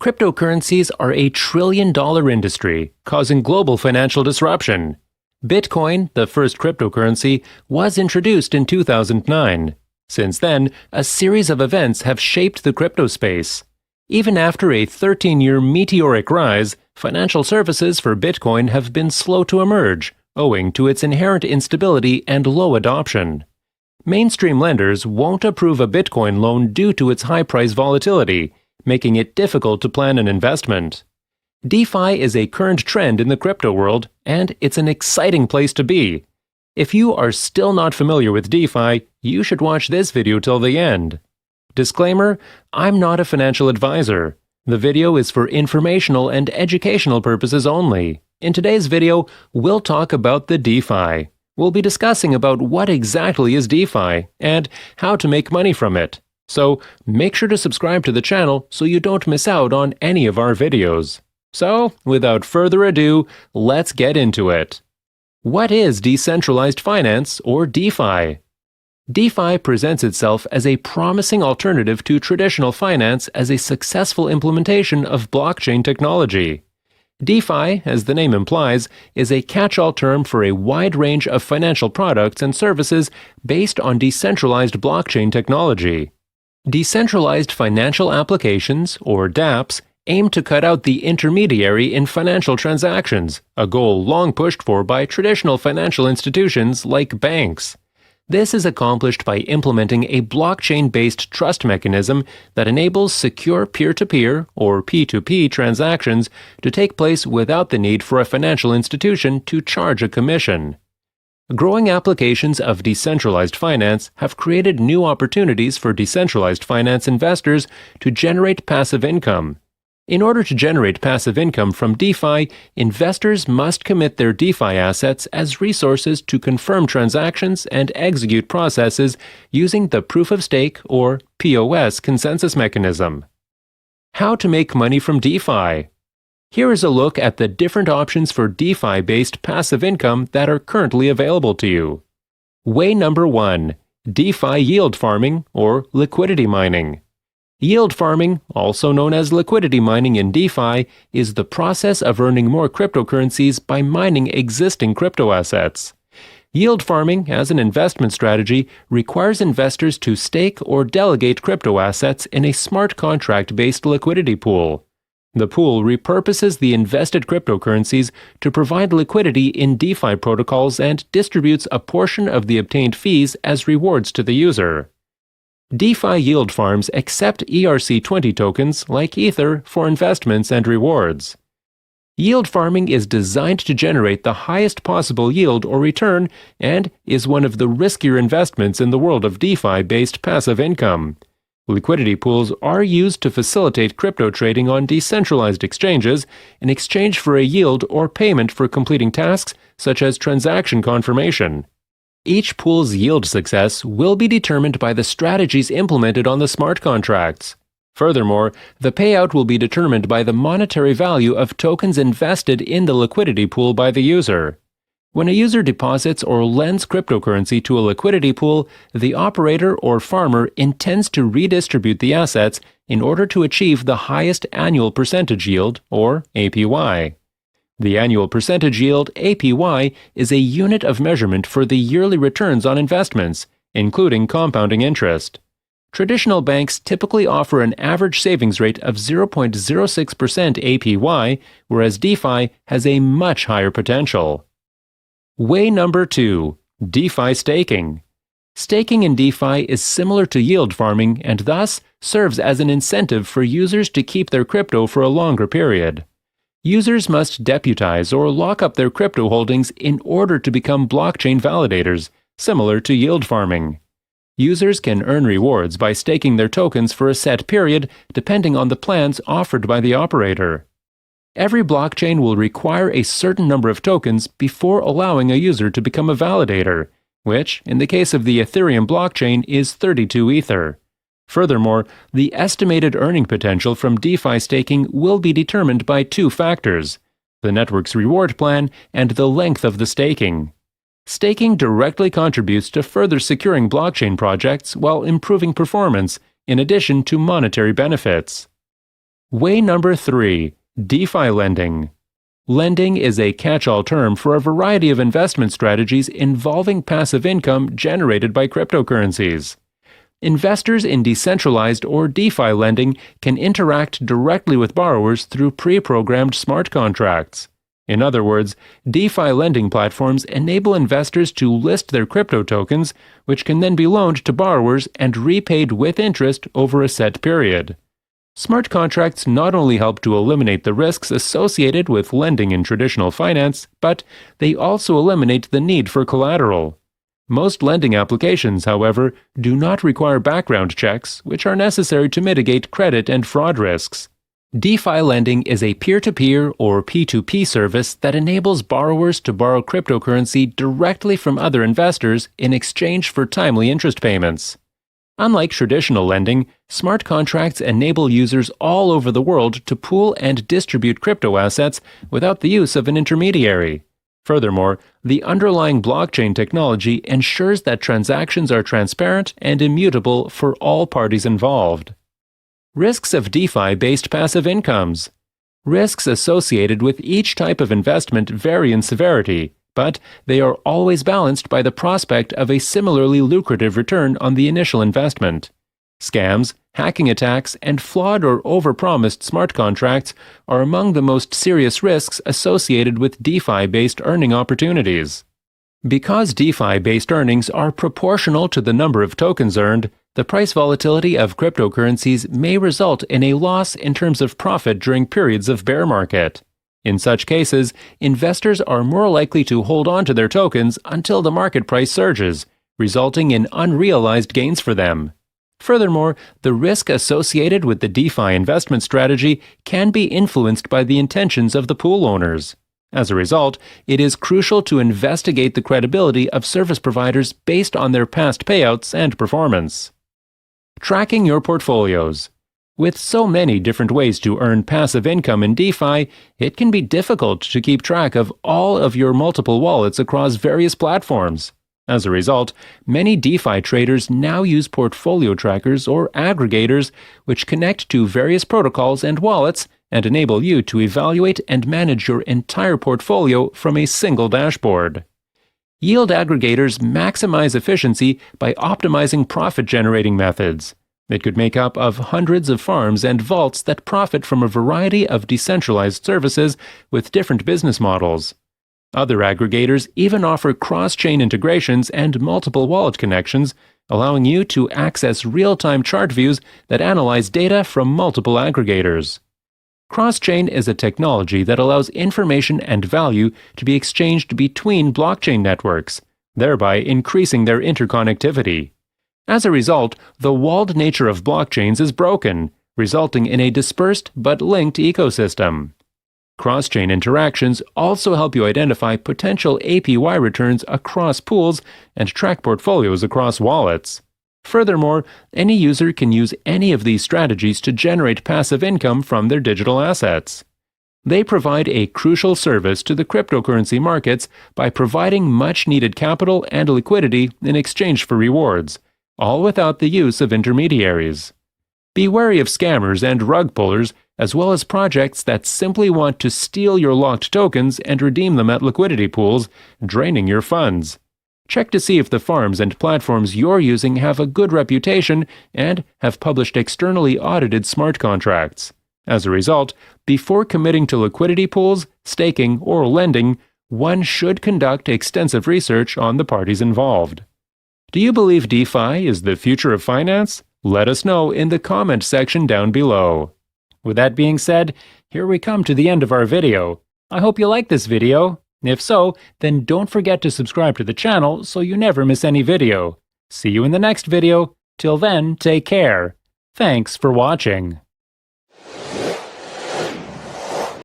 Cryptocurrencies are a trillion-dollar industry, causing global financial disruption. Bitcoin, the first cryptocurrency, was introduced in 2009. Since then, a series of events have shaped the crypto space. Even after a 13-year meteoric rise, financial services for Bitcoin have been slow to emerge, owing to its inherent instability and low adoption. Mainstream lenders won't approve a Bitcoin loan due to its high price volatility, making it difficult to plan an investment. DeFi is a current trend in the crypto world, and it's an exciting place to be. If you are still not familiar with DeFi, you should watch this video till the end. Disclaimer: I'm not a financial advisor. The video is for informational and educational purposes only. In today's video, we'll talk about the DeFi. We'll be discussing about what exactly is DeFi and how to make money from it. So make sure to subscribe to the channel so you don't miss out on any of our videos. So, without further ado, let's get into it. What is decentralized finance, or DeFi? DeFi presents itself as a promising alternative to traditional finance as a successful implementation of blockchain technology. DeFi, as the name implies, is a catch-all term for a wide range of financial products and services based on decentralized blockchain technology. Decentralized financial applications, or dApps, aim to cut out the intermediary in financial transactions, a goal long pushed for by traditional financial institutions like banks. This is accomplished by implementing a blockchain-based trust mechanism that enables secure peer-to-peer, or P2P, transactions to take place without the need for a financial institution to charge a commission. Growing applications of decentralized finance have created new opportunities for decentralized finance investors to generate passive income. In order to generate passive income from DeFi, investors must commit their DeFi assets as resources to confirm transactions and execute processes using the proof-of-stake, or POS, consensus mechanism. How to make money from DeFi? Here is a look at the different options for DeFi-based passive income that are currently available to you. Way number 1. DeFi yield farming, or liquidity mining. Yield farming, also known as liquidity mining in DeFi, is the process of earning more cryptocurrencies by mining existing crypto assets. Yield farming, as an investment strategy, requires investors to stake or delegate crypto assets in a smart contract-based liquidity pool. The pool repurposes the invested cryptocurrencies to provide liquidity in DeFi protocols and distributes a portion of the obtained fees as rewards to the user. DeFi yield farms accept ERC20 tokens like Ether for investments and rewards. Yield farming is designed to generate the highest possible yield or return and is one of the riskier investments in the world of DeFi-based passive income. Liquidity pools are used to facilitate crypto trading on decentralized exchanges in exchange for a yield or payment for completing tasks such as transaction confirmation. Each pool's yield success will be determined by the strategies implemented on the smart contracts. Furthermore, the payout will be determined by the monetary value of tokens invested in the liquidity pool by the user. When a user deposits or lends cryptocurrency to a liquidity pool, the operator or farmer intends to redistribute the assets in order to achieve the highest annual percentage yield, or APY. The annual percentage yield, APY, is a unit of measurement for the yearly returns on investments, including compounding interest. Traditional banks typically offer an average savings rate of 0.06% APY, whereas DeFi has a much higher potential. Way number 2. DeFi staking. Staking in DeFi is similar to yield farming and thus serves as an incentive for users to keep their crypto for a longer period. Users must deputize or lock up their crypto holdings in order to become blockchain validators, similar to yield farming. Users can earn rewards by staking their tokens for a set period depending on the plans offered by the operator. Every blockchain will require a certain number of tokens before allowing a user to become a validator, which, in the case of the Ethereum blockchain, is 32 Ether. Furthermore, the estimated earning potential from DeFi staking will be determined by two factors: the network's reward plan and the length of the staking. Staking directly contributes to further securing blockchain projects while improving performance, in addition to monetary benefits. Way number 3. DeFi lending. Lending is a catch-all term for a variety of investment strategies involving passive income generated by cryptocurrencies. Investors in decentralized or DeFi lending can interact directly with borrowers through pre-programmed smart contracts. In other words, DeFi lending platforms enable investors to list their crypto tokens, which can then be loaned to borrowers and repaid with interest over a set period. Smart contracts not only help to eliminate the risks associated with lending in traditional finance, but they also eliminate the need for collateral. Most lending applications, however, do not require background checks, which are necessary to mitigate credit and fraud risks. DeFi lending is a peer-to-peer or P2P service that enables borrowers to borrow cryptocurrency directly from other investors in exchange for timely interest payments. Unlike traditional lending, smart contracts enable users all over the world to pool and distribute crypto assets without the use of an intermediary. Furthermore, the underlying blockchain technology ensures that transactions are transparent and immutable for all parties involved. Risks of DeFi-based passive incomes. Risks associated with each type of investment vary in severity, but they are always balanced by the prospect of a similarly lucrative return on the initial investment. Scams, hacking attacks, and flawed or overpromised smart contracts are among the most serious risks associated with DeFi-based earning opportunities. Because DeFi-based earnings are proportional to the number of tokens earned, the price volatility of cryptocurrencies may result in a loss in terms of profit during periods of bear market. In such cases, investors are more likely to hold on to their tokens until the market price surges, resulting in unrealized gains for them. Furthermore, the risk associated with the DeFi investment strategy can be influenced by the intentions of the pool owners. As a result, it is crucial to investigate the credibility of service providers based on their past payouts and performance. Tracking your portfolios. With so many different ways to earn passive income in DeFi, it can be difficult to keep track of all of your multiple wallets across various platforms. As a result, many DeFi traders now use portfolio trackers or aggregators which connect to various protocols and wallets and enable you to evaluate and manage your entire portfolio from a single dashboard. Yield aggregators maximize efficiency by optimizing profit-generating methods. It could make up of hundreds of farms and vaults that profit from a variety of decentralized services with different business models. Other aggregators even offer cross-chain integrations and multiple wallet connections, allowing you to access real-time chart views that analyze data from multiple aggregators. Cross-chain is a technology that allows information and value to be exchanged between blockchain networks, thereby increasing their interconnectivity. As a result, the walled nature of blockchains is broken, resulting in a dispersed but linked ecosystem. Cross-chain interactions also help you identify potential APY returns across pools and track portfolios across wallets. Furthermore, any user can use any of these strategies to generate passive income from their digital assets. They provide a crucial service to the cryptocurrency markets by providing much-needed capital and liquidity in exchange for rewards, all without the use of intermediaries. Be wary of scammers and rug pullers, as well as projects that simply want to steal your locked tokens and redeem them at liquidity pools, draining your funds. Check to see if the farms and platforms you're using have a good reputation and have published externally audited smart contracts. As a result, before committing to liquidity pools, staking, or lending, one should conduct extensive research on the parties involved. Do you believe DeFi is the future of finance? Let us know in the comment section down below. With that being said, here we come to the end of our video. I hope you liked this video. If so, then don't forget to subscribe to the channel so you never miss any video. See you in the next video. Till then, take care. Thanks for watching.